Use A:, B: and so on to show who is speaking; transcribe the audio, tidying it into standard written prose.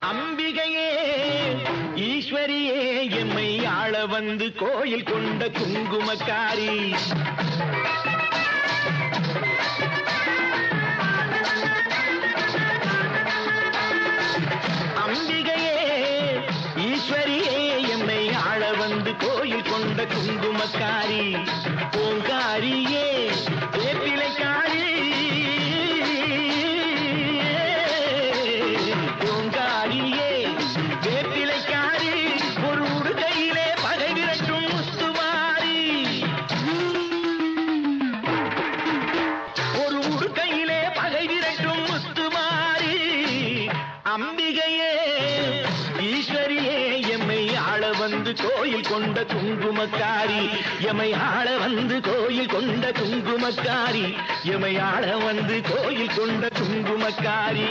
A: அம்பிகையே ஈஸ்வரியே எம்மை ஆள வந்து கோயில் கொண்ட குங்குமக்காரி. அம்பிகையே ஈஸ்வரியே எம்மை ஆள வந்து கோயில் கொண்ட குங்குமக்காரி. பூங்காரியே வேப்பிலைக்காரி. பூங்காரியே வேப்பிலைக்காரி. ஒரு உடுக்கையிலே பகை விரட்டும் முத்துமாரி. ஒரு உடுக்கையிலே பகை விரட்டும் முத்துமாரி. அம்பிகையே ஈஸ்வரியே எம்மை ஆள வந்து கோயில் கொண்ட குங்குமக்காரி. எமை ஆள வந்து கோயில் கொண்ட குங்குமக்காரி. எமை ஆள வந்து கோயில் கொண்ட குங்குமக்காரி.